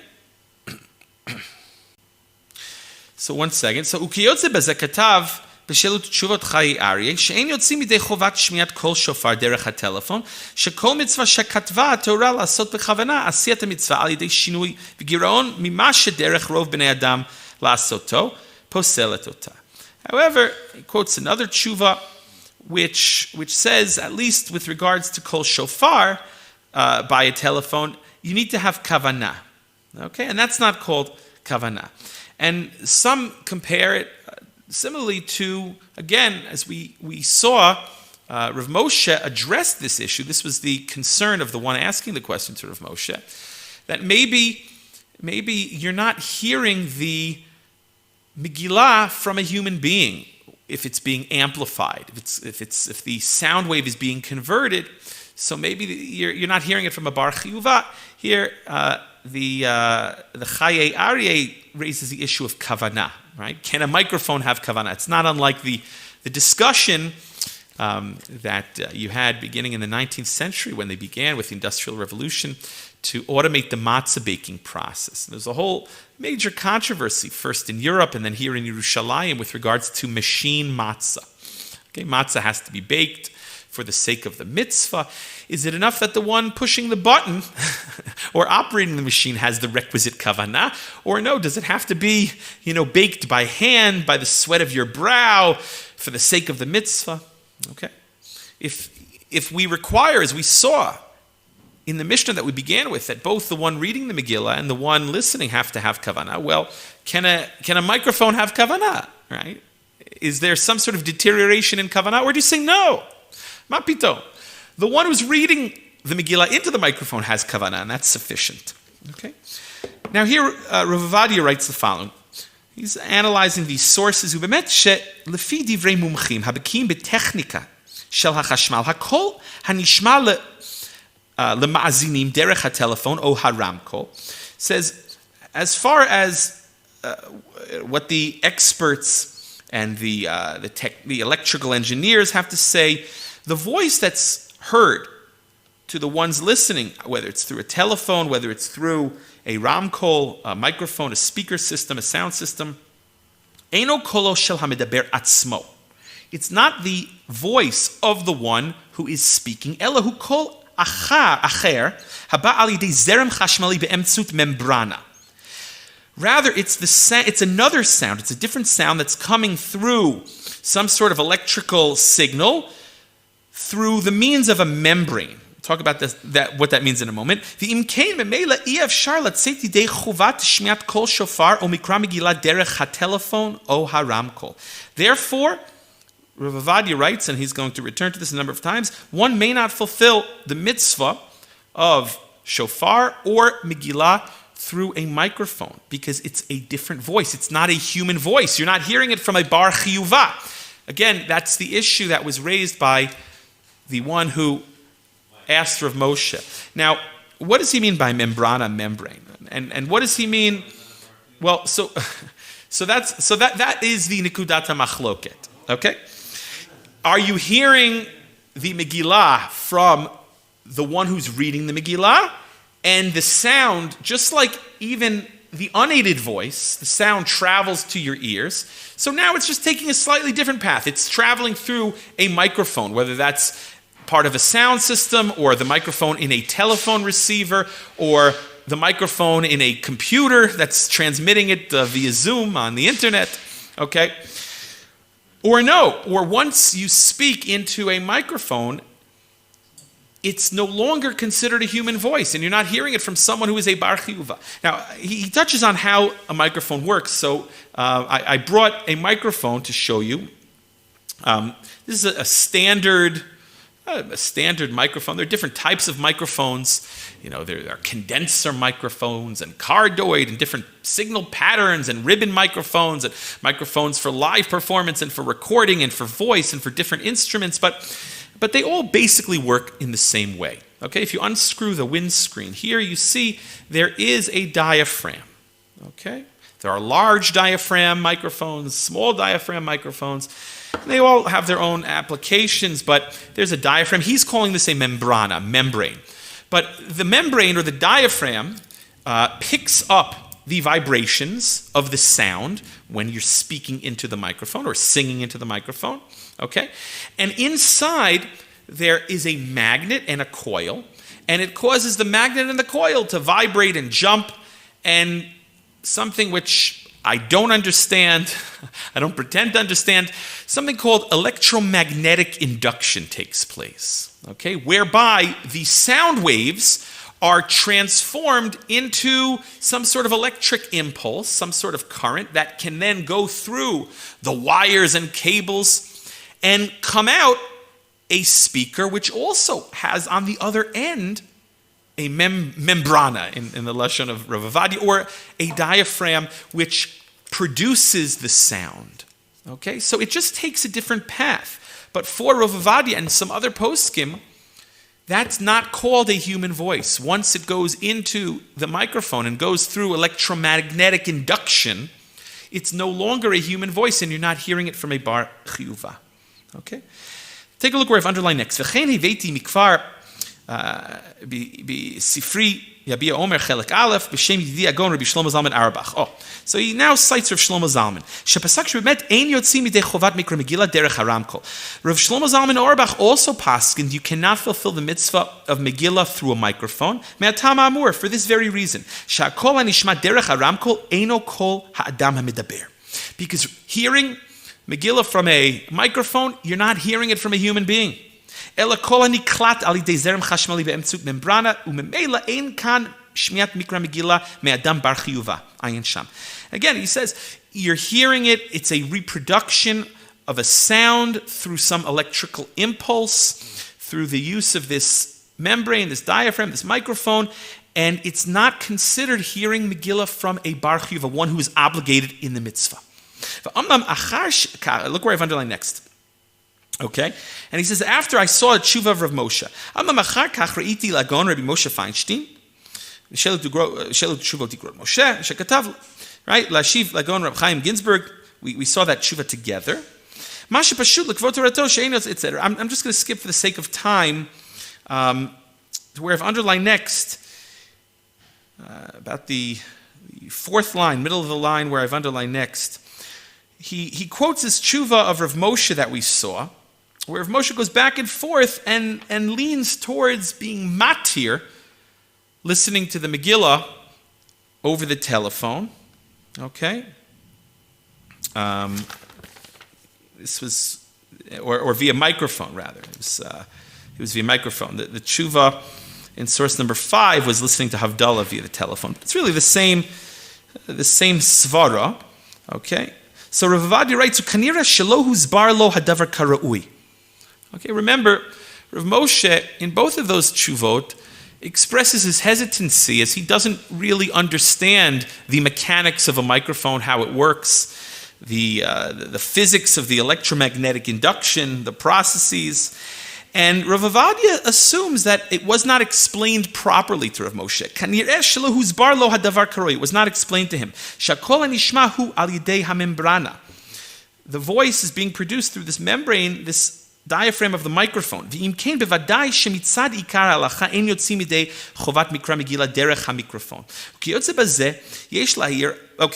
So one second. So ukiyotze beze katav בשאלות תשובות חיי אריה, שאין יוצאים מידי חובת שמיעת קול שופר דרך הטלפון, שכל מצווה שכתבה התורה לעשות בכוונה, עשיית המצווה על ידי שינוי וגירעון ממה שדרך רוב בני אדם לעשותו, פוסלת אותה. However, he quotes another Chuva, which says, at least with regards to kol shofar by a telephone, you need to have kavana. Okay? And that's not called kavana. And some compare it similarly to, again, as we saw, Ravmosha addressed this issue. This was the concern of the one asking the question to Ravmosha, that maybe you're not hearing the Megillah from a human being if it's being amplified, if the sound wave is being converted. So maybe you're not hearing it from a bar chiyuva. Here, the Chaye Aryeh raises the issue of kavana. Right? Can a microphone have kavana? It's not unlike the discussion that you had beginning in the 19th century when they began with the Industrial Revolution to automate the matzah baking process. And there's a whole major controversy, first in Europe and then here in Yerushalayim, with regards to machine matzah. Okay, matzah has to be baked for the sake of the mitzvah. Is it enough that the one pushing the button or operating the machine has the requisite kavanah? Or no, does it have to be, baked by hand, by the sweat of your brow, for the sake of the mitzvah? Okay. If we require, as we saw in the Mishnah that we began with, that both the one reading the Megillah and the one listening have to have kavanah, well, can a microphone have kavanah, right? Is there some sort of deterioration in kavanah? Or do you say no? Mapito. The one who's reading the Megillah into the microphone has kavanah, and that's sufficient. Okay? Now here, Rav Ovadia writes the following. He's analyzing these sources. ובאמת שלפי דברי מומחים, הבקיאים בטכניקה של החשמל, הכל הנשמע למאזינים דרך הטלפון או הרמקול, says, as far as what the experts and the electrical engineers have to say, the voice that's heard to the ones listening, whether it's through a telephone, whether it's through a ramkol, a microphone, a speaker system, a sound system, eino kolo shel hamedaber atzmo. It's not the voice of the one who is speaking. Ela hu kol acher haba al yidei zerem chashmali beemtzut membrana. Rather, it's another sound. It's a different sound that's coming through some sort of electrical signal through the means of a membrane. We'll talk about what that means in a moment. Therefore, Rav Ovadia writes, and he's going to return to this a number of times, one may not fulfill the mitzvah of shofar or Megillah through a microphone because it's a different voice. It's not a human voice. You're not hearing it from a bar chiyuva. Again, that's the issue that was raised by the one who asked Ravmosha. Now, what does he mean by membrana, membrane? And what does he mean? Well, so that is the nikudata machloket. Okay? Are you hearing the Megillah from the one who's reading the Megillah? And the sound, just like even the unaided voice, the sound travels to your ears. So now it's just taking a slightly different path. It's traveling through a microphone, whether that's part of a sound system or the microphone in a telephone receiver or the microphone in a computer that's transmitting it via Zoom on the internet. Okay? Or no, or once you speak into a microphone, it's no longer considered a human voice, and you're not hearing it from someone who is a bar chiyuva. Now, he touches on how a microphone works, so I brought a microphone to show you. This is a standard microphone. There are different types of microphones. There are condenser microphones and cardioid and different signal patterns and ribbon microphones and microphones for live performance and for recording and for voice and for different instruments, but they all basically work in the same way. Okay, if you unscrew the windscreen here, you see there is a diaphragm. Okay, there are large diaphragm microphones, small diaphragm microphones. They all have their own applications, but there's a diaphragm. He's calling this a membrane. But the membrane or the diaphragm picks up the vibrations of the sound when you're speaking into the microphone or singing into the microphone. Okay? And inside there is a magnet and a coil, and it causes the magnet and the coil to vibrate and jump, and something which I don't understand, I don't pretend to understand, something called electromagnetic induction takes place, okay, whereby the sound waves are transformed into some sort of electric impulse, some sort of current that can then go through the wires and cables and come out a speaker which also has on the other end a membrana in the lashon of Rav Ovadia, or a diaphragm which produces the sound. Okay, so it just takes a different path. But for Rav Ovadia and some other poskim, that's not called a human voice. Once it goes into the microphone and goes through electromagnetic induction, it's no longer a human voice, and you're not hearing it from a bar chiyuva. Okay? Take a look where I've underlined next. V'chein heveiti mikvar b'sifri Yabia Omer Chelek Aleph b'shem Yidi Agon Rabbi Shlomo Zalman Auerbach. Oh, so he now cites Rav Shlomo Zalman. Shepasak shebemet ein yotzi midei chovat mikra Megillah derech haramkol. Rav Shlomo Zalman Auerbach also paskined you cannot fulfill the mitzvah of Megillah through a microphone. Me'atam amur, for this very reason. Sha'kol hanishma derech haramkol eino kol ha'adam hamidaber. Because hearing Megillah from a microphone, you're not hearing it from a human being. Ela kol haniklat al yidei zerem chashmali be'emtzut membrana u'memela ein kan shmiat mikra Megillah me'adam bar chiyuva. Ayin sham. Again, he says, you're hearing it, it's a reproduction of a sound through some electrical impulse, through the use of this membrane, this diaphragm, this microphone, and it's not considered hearing Megillah from a bar chiyuva, one who is obligated in the mitzvah. Look where I've underlined next. Okay? And he says, after I saw a Chuva of Ravmosha, right? Lashiv Lagon Rab Chaim Ginsburg, we saw that Chuva together. I'm just going to skip for the sake of time to where I've underlined next, about the fourth line, middle of the line where I've underlined next. He quotes this Chuva of Ravmosha that we saw, where Ravmosha goes back and forth and leans towards being matir, listening to the Megillah over the telephone. Okay? This was, or via microphone, rather. It was via microphone. The Chuva in source number 5 was listening to Havdalah via the telephone. It's really the same svara. Okay? So Rav Ovadia writes, "Kanira shelo huzbar lo hadavar karaui." Okay, remember, Rav Moshe in both of those tshuvot expresses his hesitancy as he doesn't really understand the mechanics of a microphone, how it works, the physics of the electromagnetic induction, the processes. And Rav Ovadia assumes that it was not explained properly to Rav Moshe. It was not explained to him. The voice is being produced through this membrane, this diaphragm of the microphone. Okay,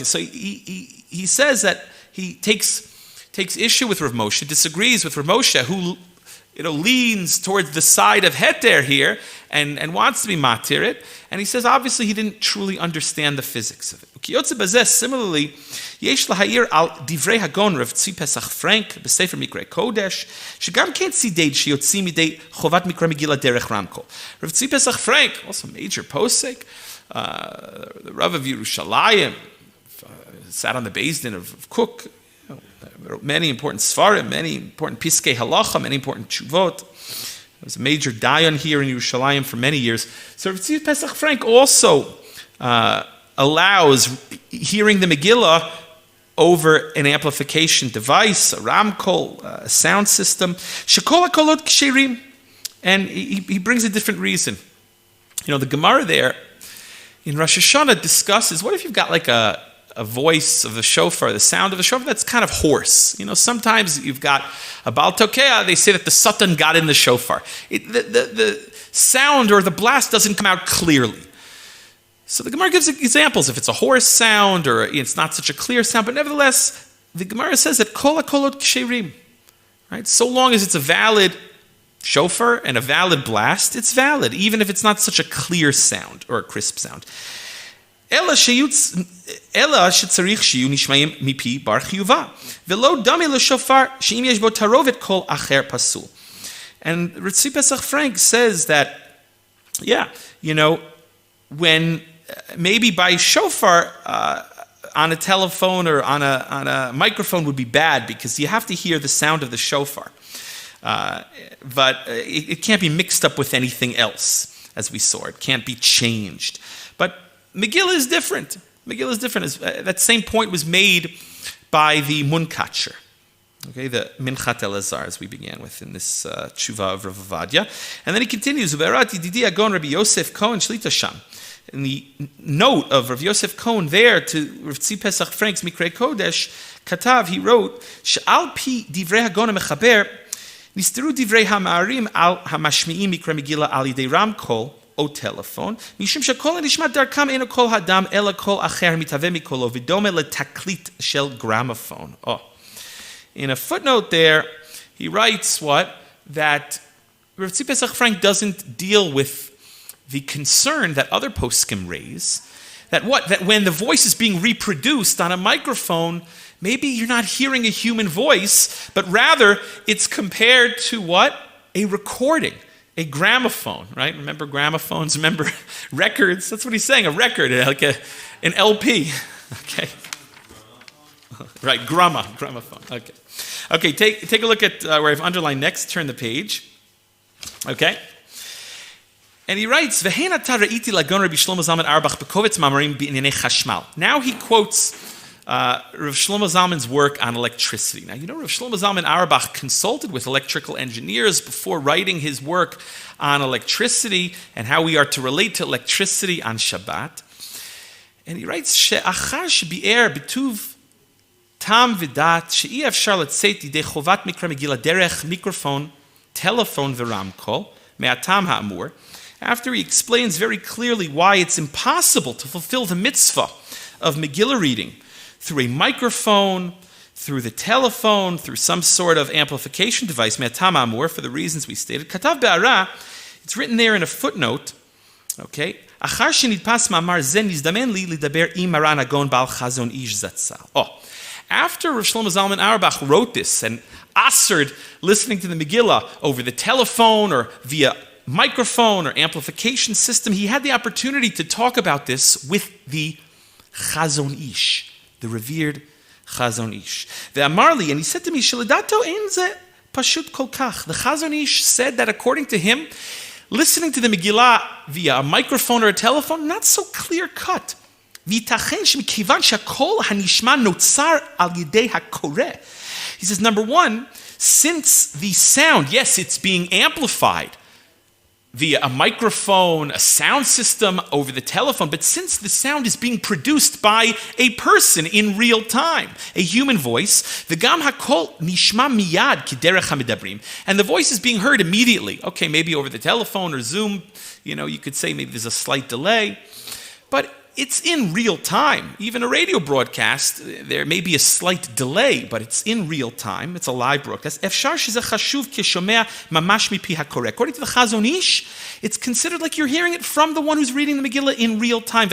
so he says that he takes issue with Rav Moshe, disagrees with Rav Moshe, who leans towards the side of heter here and wants to be matir it. And he says, obviously, he didn't truly understand the physics of it. Similarly, yesh lahayir al divrei hagon Rav Tzvi Pesach Frank b'sefer Mikrei Kodesh shegam can't see date sheyotzi midei chovat mikra Megillah derech Ramkol. Rav Tzvi Pesach Frank, also major posek, the Rav of Yerushalayim, sat on the Beis Din of Cook, wrote many important svarim, many important piskei halacha, many important chuvot. There was a major dayan here in Yerushalayim for many years. So Rav Tzvi Pesach Frank also allows hearing the Megillah over an amplification device, a ramkol, a sound system. Shekol hakolot ksherim, and he brings a different reason. The Gemara there in Rosh Hashanah discusses, what if you've got like a voice of the shofar, the sound of the shofar that's kind of hoarse. Sometimes you've got a Baal Tokea, they say that the Satan got in the shofar. The sound or the blast doesn't come out clearly. So the Gemara gives examples. If it's a hoarse sound or it's not such a clear sound, but nevertheless, the Gemara says that kol hakolot ksherim, right? So long as it's a valid shofar and a valid blast, it's valid, even if it's not such a clear sound or a crisp sound. Ela shetzarich shiyu nishmayim mipi bar chiyuva velo dami l'shofar she'im yesh bo tarovet kol acher pasul. And Rav Tzvi Pesach Frank says that, when maybe by shofar on a telephone or on a microphone would be bad because you have to hear the sound of the shofar, but it can't be mixed up with anything else, as we saw. It can't be changed. But Megillah is different. That same point was made by the Munkatcher, the Minchat Elazar, as we began with in this Chuva of Rav Ovadia. And then he continues, Uberati Didi Agon Rabbi Yosef Cohen Shlita Sham. In the note of Rav Yosef Cohen there to Rav Tzvi Pesach Frank's Mikrei Kodesh, Katav, he wrote, She'al pi divrei Hagon HaMechaber, nisteru divrei HaMa'arim al HaMashmi'im Mikra Megillah al Yidei Ramkol, o telephone, mishum shekol nishmat darkam eno kol hadam ela kol acher mitave mikolo v'dome letaklit shel gramophone. In a footnote there, he writes that Rav Tzvi Pesach Frank doesn't deal with the concern that other poskim raise, that when the voice is being reproduced on a microphone, maybe you're not hearing a human voice, but rather it's compared to a recording. A gramophone, right? Remember gramophones? Remember records? That's what he's saying, a record, like an LP. Okay. Right, gramophone. Okay, take a look at where I've underlined next, turn the page. Okay. And he writes, now he quotes Rav Shlomo Zalman's work on electricity. Now, Rav Shlomo Zalman Auerbach consulted with electrical engineers before writing his work on electricity and how we are to relate to electricity on Shabbat. And he writes, She'achar shebi'er b'tuv tam v'dat she'i afshar letzeit yidei chovat mikra Megillah derech microphone, telephone v'ramkol, me'atam ha'amur. After he explains very clearly why it's impossible to fulfill the mitzvah of Megillah reading through a microphone, through the telephone, through some sort of amplification device, me'atam amur, for the reasons we stated. Katav be'ara, it's written there in a footnote, okay? Achar shenidpas ma'amar zen nizdamen li lidaber im maran agon bal chazon ish zatzal. After Rav Shlomo Zalman Auerbach wrote this and assered listening to the Megillah over the telephone or via microphone or amplification system, he had the opportunity to talk about this with the Chazon Ish, the revered Chazon Ish. The Amarli, and he said to me, Sheledato enze pashut kol kach. The Chazon Ish said that according to him, listening to the Megillah via a microphone or a telephone, not so clear cut. V'itachen shemikivan shakol hanishma notzar al yidei hakoreh. He says, number one, since the sound, yes, it's being amplified via a microphone, a sound system over the telephone, but since the sound is being produced by a person in real time, a human voice, v'gam hakol nishma miyad kiderech hamidabrim, and the voice is being heard immediately. Okay, maybe over the telephone or Zoom, you could say maybe there's a slight delay, but it's in real time. Even a radio broadcast, there may be a slight delay, but it's in real time. It's a live broadcast. According to the Chazon Ish, it's considered like you're hearing it from the one who's reading the Megillah in real time.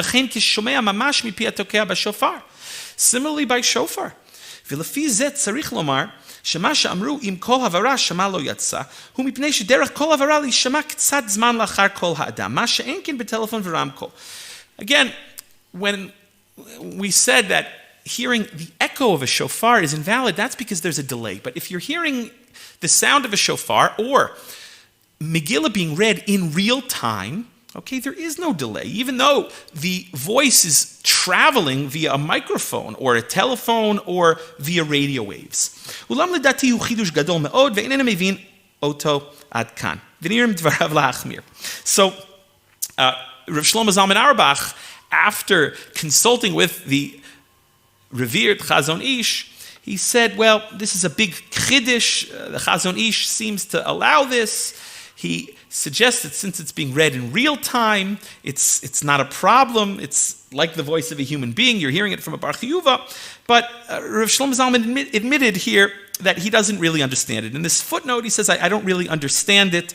Similarly by shofar. שמה שאמרו עם כל הברה שמע לא יצא, הוא מפני שדרך כל הברה להישמע קצת זמן לאחר כל האדם, מה שאין כן בטלפון ורמקול. Again, when we said that hearing the echo of a shofar is invalid, that's because there's a delay. But if you're hearing the sound of a shofar or Megillah being read in real time, okay, there is no delay, even though the voice is traveling via a microphone or a telephone or via radio waves. אולם לדעתי הוא חידוש גדול מאוד, ואיננו מבין אותו עד כאן. ונראים דבריו להחמיר. So, Rav Shlomo Zalman Auerbach, after consulting with the revered Chazon Ish, he said, well, this is a big chiddush. The Chazon Ish seems to allow this. He suggests that since it's being read in real time, it's not a problem. It's like the voice of a human being. You're hearing it from a Bar Chiyuva. But Rav Shlomo Zalman admitted here that he doesn't really understand it. In this footnote, he says, I don't really understand it.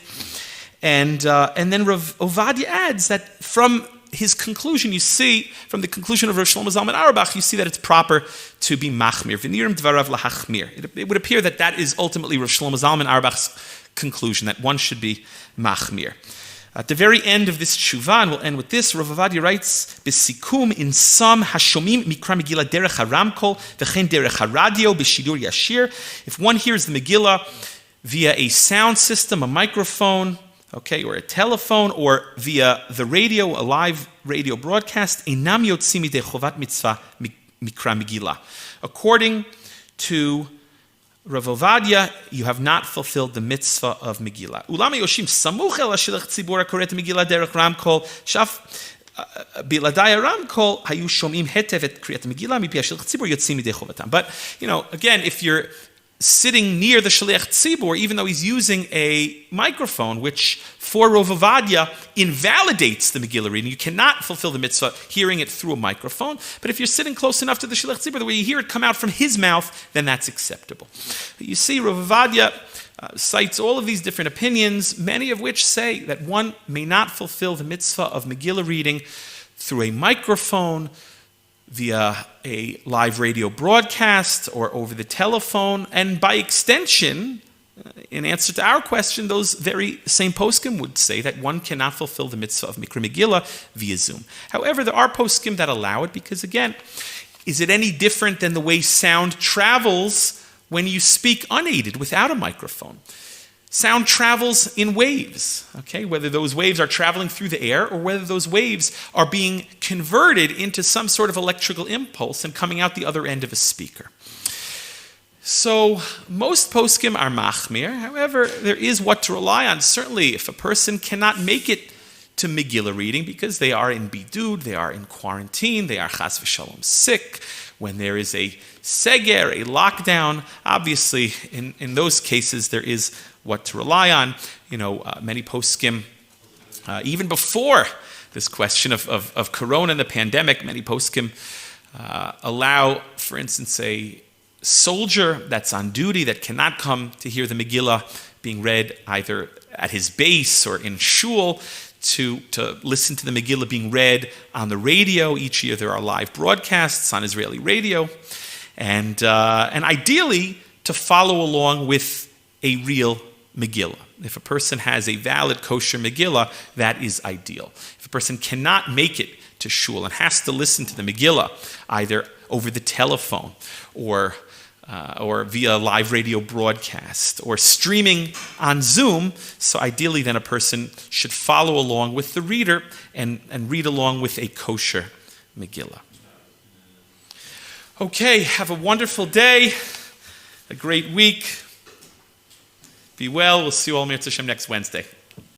And then Rav Ovadia adds that from his conclusion, you see, from the conclusion of Rav Shlomo Zalman Auerbach, you see that it's proper to be machmir. V'nirim dvarav lahachmir. It would appear that that is ultimately Rav Shlomo Zalman Auerbach's conclusion, that one should be machmir. At the very end of this tshuva, and we'll end with this, Rav Ovadia writes, "B'sikum in some hashomim mikra Megillah derech haramkol v'chen derech haradio b'shidur yashir." If one hears the Megillah via a sound system, a microphone, okay, or a telephone, or via the radio, a live radio broadcast, einam yotzim midei chovat mitzvah mikra Megillah. According to Rav Ovadia, you have not fulfilled the mitzvah of Megillah. Ulam yoshim samuch el hashilach tzibur hakoret Megillah derech ramkol shaf biladai ramkol hayu shomim hetev et kriyat Megillah mipi hashilach tzibur yotzim midei chovatam. But again, if you're sitting near the Shaliach Tzibur, even though he's using a microphone, which for Rav Ovadia invalidates the Megillah reading. You cannot fulfill the mitzvah hearing it through a microphone. But if you're sitting close enough to the Shaliach Tzibur, the way you hear it come out from his mouth, then that's acceptable. But you see, Rav Ovadia cites all of these different opinions, many of which say that one may not fulfill the mitzvah of Megillah reading through a microphone, via a live radio broadcast, or over the telephone, and by extension, in answer to our question, those very same poskim would say that one cannot fulfill the mitzvah of Mikra Megillah via Zoom. However, there are poskim that allow it, because again, is it any different than the way sound travels when you speak unaided without a microphone? Sound travels in waves, okay? Whether those waves are traveling through the air or whether those waves are being converted into some sort of electrical impulse and coming out the other end of a speaker. So most poskim are machmir. However, there is what to rely on. Certainly, if a person cannot make it to Megillah reading because they are in bidud, they are in quarantine, they are chas v'shalom sick, when there is a seger, a lockdown, obviously in those cases there is what to rely on. Many poskim, even before this question of corona and the pandemic, many poskim allow, for instance, a soldier that's on duty that cannot come to hear the Megillah being read either at his base or in shul to listen to the Megillah being read on the radio. Each year there are live broadcasts on Israeli radio, and ideally to follow along with a real Megillah. If a person has a valid kosher Megillah, that is ideal. If a person cannot make it to shul and has to listen to the Megillah either over the telephone or via live radio broadcast or streaming on Zoom, so ideally then a person should follow along with the reader and read along with a kosher Megillah. Okay, have a wonderful day, a great week. Be well. We'll see you all, Mir Tzashem, next Wednesday.